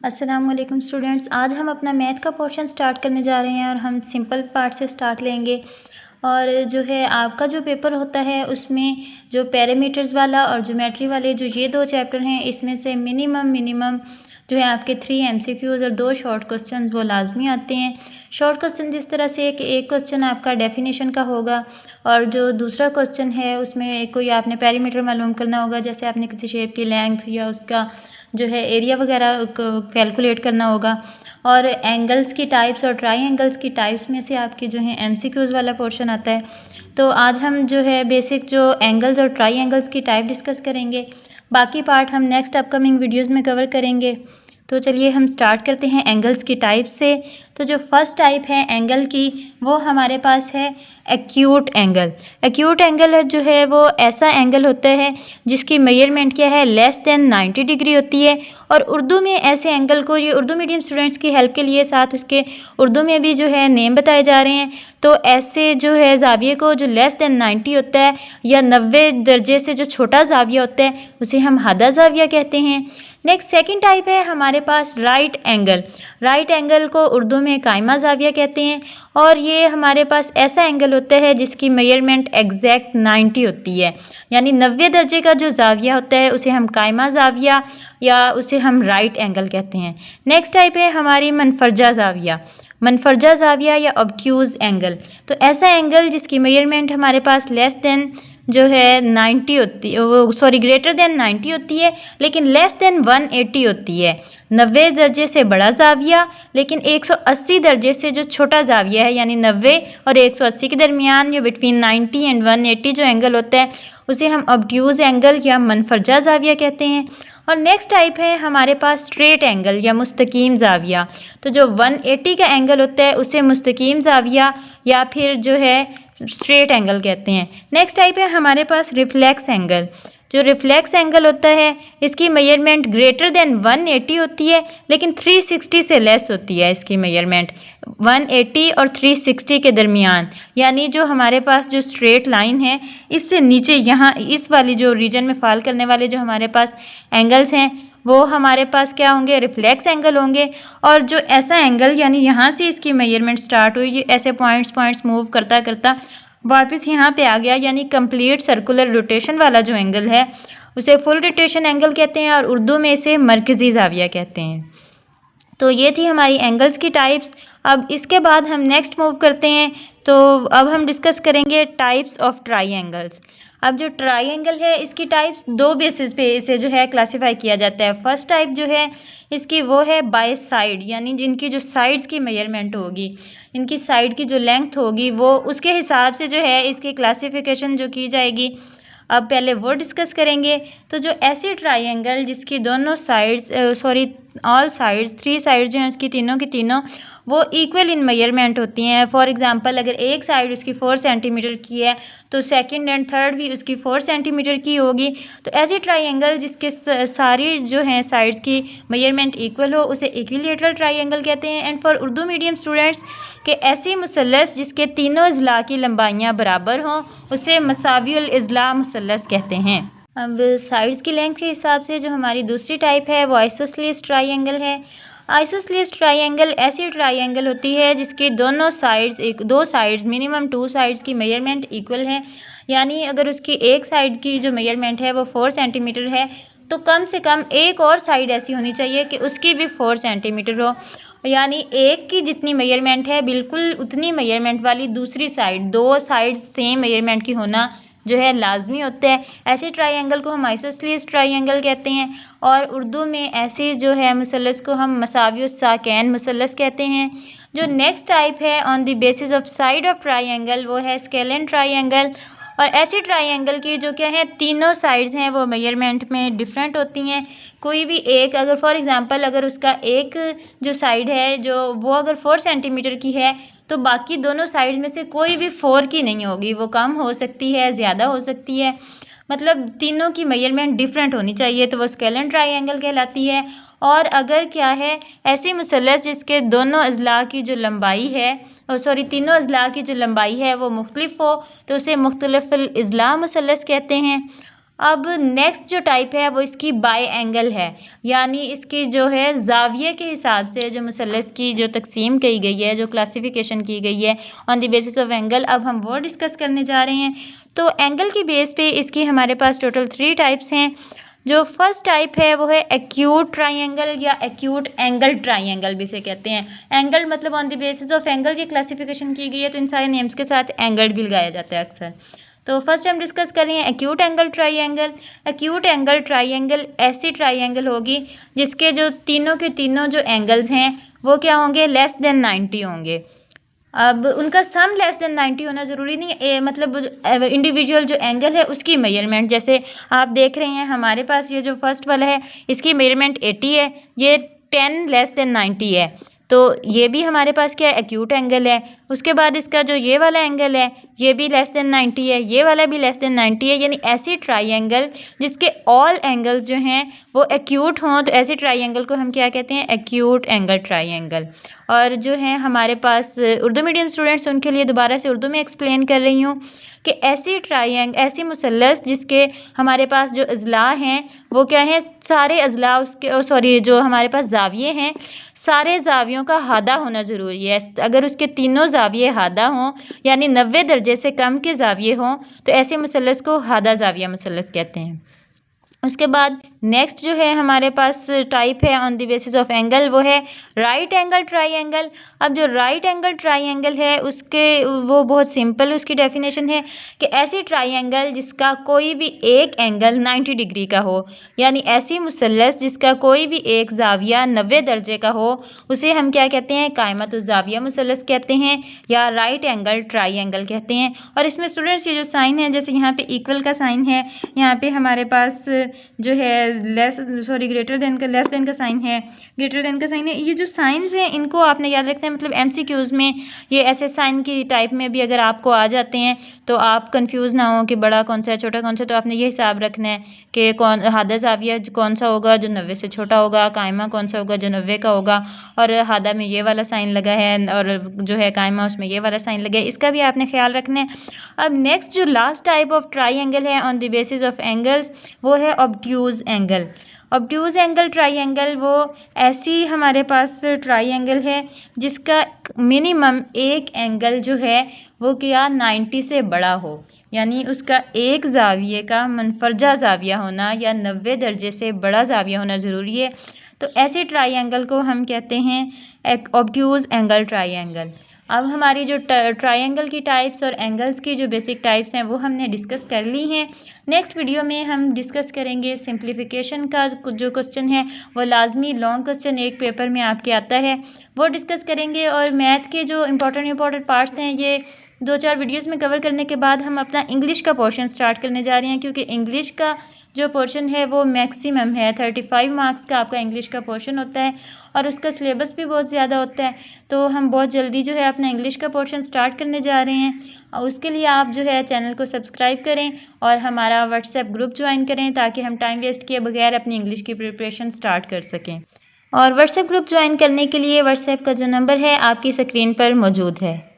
अस्सलाम वालेकुम स्टूडेंट्स। आज हम अपना मैथ का पोर्शन स्टार्ट करने जा रहे हैं और हम सिंपल पार्ट से स्टार्ट लेंगे। और जो है आपका जो पेपर होता है उसमें जो पैरामीटर्स वाला और ज्योमेट्री वाले जो ये दो चैप्टर हैं, इसमें से मिनिमम जो है आपके 3 MCQs और 2 शॉर्ट क्वेश्चन वो लाजमी आते हैं। शॉर्ट क्वेश्चन जिस तरह से एक क्वेश्चन आपका डेफिनेशन का होगा और जो दूसरा क्वेश्चन है उसमें कोई आपने पैरामीटर मालूम करना होगा, जैसे आपने किसी शेप की लेंथ या उसका जो है एरिया वगैरह कैलकुलेट करना होगा। और एंगल्स की टाइप्स और ट्राई की टाइप्स में से आपकी जो है MCQs वाला पोर्शन आता है। तो आज हम जो है बेसिक जो एंगल्स और ट्राई की टाइप डिस्कस करेंगे। बाकी पार्ट हम नेक्स्ट अपकमिंग वीडियोस में कवर करेंगे। तो चलिए हम स्टार्ट करते हैं एंगल्स की टाइप से। तो जो फर्स्ट टाइप है एंगल की वो हमारे पास है एक्यूट एंगल। एक्यूट एंगल जो है वो ऐसा एंगल होता है जिसकी मेजरमेंट क्या है, लेस देन 90 डिग्री होती है। और उर्दू में ऐसे एंगल को, ये उर्दू मीडियम स्टूडेंट्स की हेल्प के लिए साथ उसके उर्दू में भी जो है नेम बताए जा रहे हैं। तो ऐसे जो है जाविये को जो लेस देन 90 होता है या 90 दर्जे से जो छोटा जाविया होता है उसे हम हादा जाविया कहते हैं। नेक्स्ट सेकंड टाइप है हमारे पास राइट एंगल। राइट एंगल को उर्दू में कायमा जाविया कहते हैं और ये हमारे पास ऐसा एंगल होता है जिसकी मेजरमेंट एग्जैक्ट 90 होती है, यानी 90 दर्जे का जो जाविया होता है उसे हम कायमा जाविया या उसे हम राइट एंगल कहते हैं। नेक्स्ट टाइप है हमारी मनफरजा जाविया। मनफरजा जाविया या ऑब्ट्यूज एंगल, तो ऐसा एंगल जिसकी मेजरमेंट हमारे पास लेस देन जो है 90 होती है, वो सॉरी ग्रेटर देन 90 होती है लेकिन लेस देन 180 होती है। 90 दर्जे से बड़ा जाविया लेकिन 180 दर्जे से जो छोटा जाविया है, यानी 90 और 180 के दरमियान, जो बिटवीन 90 एंड 180 जो एंगल होता है उसे हम ऑब्ट्यूज एंगल या मनफरजा जाविया कहते हैं। और नेक्स्ट टाइप है हमारे पास स्ट्रेट एंगल या मुस्तकीम जाविया। तो जो 180 का एंगल होता है उसे मुस्तकीम जाविया या फिर जो है स्ट्रेट एंगल कहते हैं। नेक्स्ट टाइप है हमारे पास रिफ्लेक्स एंगल। जो रिफ्लेक्स एंगल होता है इसकी मेजरमेंट ग्रेटर देन 180 होती है लेकिन 360 से लेस होती है। इसकी मेजरमेंट 180 और 360 के दरमियान, यानी जो हमारे पास जो स्ट्रेट लाइन है इससे नीचे यहाँ इस वाली जो रीजन में फॉल करने वाले जो हमारे पास एंगल्स हैं वो हमारे पास क्या होंगे, रिफ्लेक्स एंगल होंगे। और जो ऐसा एंगल यानी यहाँ से इसकी मेजरमेंट स्टार्ट हुई, ये ऐसे पॉइंट्स मूव करता करता वापस यहाँ पे आ गया, यानी कंप्लीट सर्कुलर रोटेशन वाला जो एंगल है उसे फुल रोटेशन एंगल कहते हैं और उर्दू में इसे मरकज़ी जाविया कहते हैं। तो ये थी हमारी एंगल्स की टाइप्स। अब इसके बाद हम नेक्स्ट मूव करते हैं। तो अब हम डिस्कस करेंगे टाइप्स ऑफ ट्राइंगल्स। अब जो ट्राइंगल है इसकी टाइप्स दो बेसिस पे इसे जो है क्लासिफाई किया जाता है। फर्स्ट टाइप जो है इसकी वो है बाय साइड, यानी जिनकी जो साइड्स की मेजरमेंट होगी, इनकी साइड की जो लेंथ होगी वो उसके हिसाब से जो है इसकी क्लासिफिकेशन जो की जाएगी। अब पहले वो डिस्कस करेंगे। तो जो ऐसी ट्राइंगल जिसकी दोनों साइड्स ऑल साइड्स 3 साइड्स जो हैं उसकी तीनों की तीनों वो इक्वल इन मेजरमेंट होती हैं। फॉर एग्जांपल अगर एक साइड उसकी 4 सेंटीमीटर की है तो सेकंड एंड थर्ड भी उसकी 4 सेंटीमीटर की होगी। तो ऐसी ट्राइंगल जिसके सारी जो हैं साइड्स की मेजरमेंट इक्वल हो उसे इक्विलेटरल ट्राइंगल कहते हैं। And for Urdu medium students के ऐसी मुसल्लस जिसके तीनों अज़ला की लंबाइयाँ बराबर हों उसे मसावियुल अज़ला मुसल्लस कहते हैं। अब साइड्स की लेंथ के हिसाब से जो हमारी दूसरी टाइप है वो आइसोसेलेस ट्राइंगल है। आइसोसेलेस ट्राइंगल ऐसी ट्राइंगल होती है जिसकी दोनों साइड्स दो साइड्स मिनिमम 2 साइड्स की मेजरमेंट इक्वल है, यानी अगर उसकी एक साइड की जो मेजरमेंट है वो 4 सेंटीमीटर है तो कम से कम एक और साइड ऐसी होनी चाहिए कि उसकी भी 4 सेंटीमीटर हो, यानी एक की जितनी मेजरमेंट है बिल्कुल उतनी मेजरमेंट वाली दूसरी साइड, दो साइड सेम मेजरमेंट की होना जो है लाजमी होता है। ऐसे ट्राइंगल को हम आइसोसेलेस ट्राइंगल कहते हैं और उर्दू में ऐसे जो है मुसल्लस को हम मसावियुस साकैन मुसल्लस कहते हैं। जो नेक्स्ट टाइप है on the basis of side of triangle वो है स्केलन ट्राइंगल। और ऐसे ट्राइंगल की जो क्या है तीनों साइड्स हैं वो मेजरमेंट में डिफरेंट होती हैं। कोई भी एक अगर फॉर एग्जांपल अगर उसका एक जो साइड है जो वो अगर 4 सेंटीमीटर की है तो बाकी दोनों साइड में से कोई भी 4 की नहीं होगी, वो कम हो सकती है, ज़्यादा हो सकती है, मतलब तीनों की मेजरमेंट डिफरेंट होनी चाहिए, तो वो स्केलन ट्राइंगल कहलाती है। और अगर क्या है ऐसे मुसल्लस जिसके दोनों अज़ला की जो लंबाई है तीनों अज़ला की जो लंबाई है वो मुख्तलिफ हो तो उसे मुख्तलिफ़ुल अज़ला मुसल्लस कहते हैं। अब नेक्स्ट जो टाइप है वो इसकी बाय एंगल है, यानी इसकी जो है ज़ाविये के हिसाब से जो मुसल्लस की जो तकसीम की गई है, जो क्लासिफिकेशन की गई है on the basis of angle, अब हम वो डिस्कस करने जा रहे हैं। तो एंगल की बेस पे इसकी हमारे पास टोटल 3 टाइप्स हैं। जो फर्स्ट टाइप है वो है एक्यूट ट्राइंगल या एक्यूट एंगल ट्राइंगल भी से कहते हैं। एंगल मतलब on the basis of angle की क्लासिफिकेशन की गई है, तो इन सारे नेम्स के साथ एंगल भी लगाया जाता है अक्सर। तो फर्स्ट हम डिस्कस कर रहे हैं acute angle triangle. Acute angle triangle ऐसी ट्राइंगल होगी जिसके जो तीनों के तीनों जो एंगल्स हैं वो क्या होंगे, लेस देन 90 होंगे। अब उनका सम लेस देन 90 होना ज़रूरी नहीं है, मतलब इंडिविजुअल जो एंगल है उसकी मेजरमेंट, जैसे आप देख रहे हैं हमारे पास ये जो फर्स्ट वाला है इसकी मेजरमेंट 80 है, ये 10 लेस देन 90 है, तो ये भी हमारे पास क्या है, एक्यूट एंगल है। उसके बाद इसका जो ये वाला एंगल है ये भी लेस देन 90 है, ये वाला भी लेस देन 90 है, यानी ऐसी ट्राइंगल जिसके ऑल एंगल्स जो हैं वो एक्यूट हों, तो ऐसे ट्राइंगल को हम क्या कहते हैं, एक्यूट एंगल ट्राइंगल। और जो है हमारे पास उर्दू मीडियम स्टूडेंट्स, उनके लिए दोबारा से उर्दू में एक्सप्लेन कर रही हूँ कि ऐसी मुसल्लस जिसके हमारे पास जो अज़ला हैं वो क्या है, सारे अज़ला उसके जो हमारे पास ज़ाविये हैं सारे ज़ावियों का हादा होना ज़रूरी है। अगर उसके तीनों ज़ाविये हादा हों यानी 90 दर्जे से कम के ज़ाविये हों तो ऐसे मुसल्लस को हादा ज़ाविया मुसल्लस कहते हैं। उसके बाद नेक्स्ट जो है हमारे पास टाइप है on the basis of angle, वो है राइट एंगल ट्राइंगल। अब जो राइट एंगल ट्राइंगल है उसके वो बहुत सिंपल उसकी डेफिनेशन है कि ऐसी ट्राइंगल जिसका कोई भी एक एंगल 90 डिग्री का हो, यानी ऐसी मुसल्लस जिसका कोई भी एक ज़ाविया 90 दर्जे का हो, उसे हम क्या कहते हैं, कायमतुज़ ज़ाविया मुसल्लस कहते हैं या राइट एंगल ट्राइंगल कहते हैं। और इसमें स्टूडेंट्स ये जो साइन है, जैसे यहाँ पे इक्वल का साइन है, यहाँ पे हमारे पास जो है ग्रेटर देन का लेस देन का साइन है, ग्रेटर देन का साइन है। ये जो साइंस हैं इनको आपने याद रखना है, मतलब एमसीक्यूज़ में ये ऐसे साइन की टाइप में भी अगर आपको आ जाते हैं तो आप कंफ्यूज ना हो कि बड़ा कौन सा है छोटा कौन सा, तो आपने ये हिसाब रखना है कि कौन हादा ज़ाविया कौन सा होगा जो 90 से छोटा होगा, कायमा कौन सा होगा जो 90 का होगा, और हादा में ये वाला साइन लगा है और जो है कायमा उसमें ये वाला साइन लगा है, इसका भी आपने ख्याल रखना है। अब नेक्स्ट जो लास्ट टाइप ऑफ ट्राइंगल है on the basis of angles वो है ऑब्ट्यूज़ एंगल। ऑब्ट्यूज़ एंगल ट्राइंगल वो ऐसी हमारे पास ट्राइंगल है जिसका मिनिमम एक एंगल जो है वो क्या 90 से बड़ा हो, यानी उसका एक ज़ाविये का मुनफरजा ज़ाविया होना या 90 दर्जे से बड़ा ज़ाविया होना ज़रूरी है। तो ऐसे ट्राइंगल को हम कहते हैं एक ऑब्ट्यूज़ एंगल ट्राइंगल। अब हमारी जो ट्राइंगल की टाइप्स और एंगल्स की जो बेसिक टाइप्स हैं वो हमने डिस्कस कर ली हैं। नेक्स्ट वीडियो में हम डिस्कस करेंगे सिंप्लीफिकेशन का जो क्वेश्चन है, वो लाजमी लॉन्ग क्वेश्चन एक पेपर में आपके आता है, वो डिस्कस करेंगे। और मैथ के जो इम्पोर्टेंट पार्ट्स हैं ये 2-4 वीडियोज़ में कवर करने के बाद हम अपना इंग्लिश का पोर्शन स्टार्ट करने जा रहे हैं, क्योंकि इंग्लिश का जो पोर्शन है वो मैक्सिमम है 35 मार्क्स का आपका इंग्लिश का पोर्शन होता है और उसका सिलेबस भी बहुत ज़्यादा होता है। तो हम बहुत जल्दी जो है अपना इंग्लिश का पोर्शन स्टार्ट करने जा रहे हैं, और उसके लिए आप जो है चैनल को सब्सक्राइब करें और हमारा व्हाट्सएप ग्रुप ज्वाइन करें ताकि हम टाइम वेस्ट किए बगैर अपनी इंग्लिश की प्रिपरेशन स्टार्ट कर सकें। और व्हाट्सएप ग्रुप ज्वाइन करने के लिए व्हाट्सएप का जो नंबर है आपकी स्क्रीन पर मौजूद है।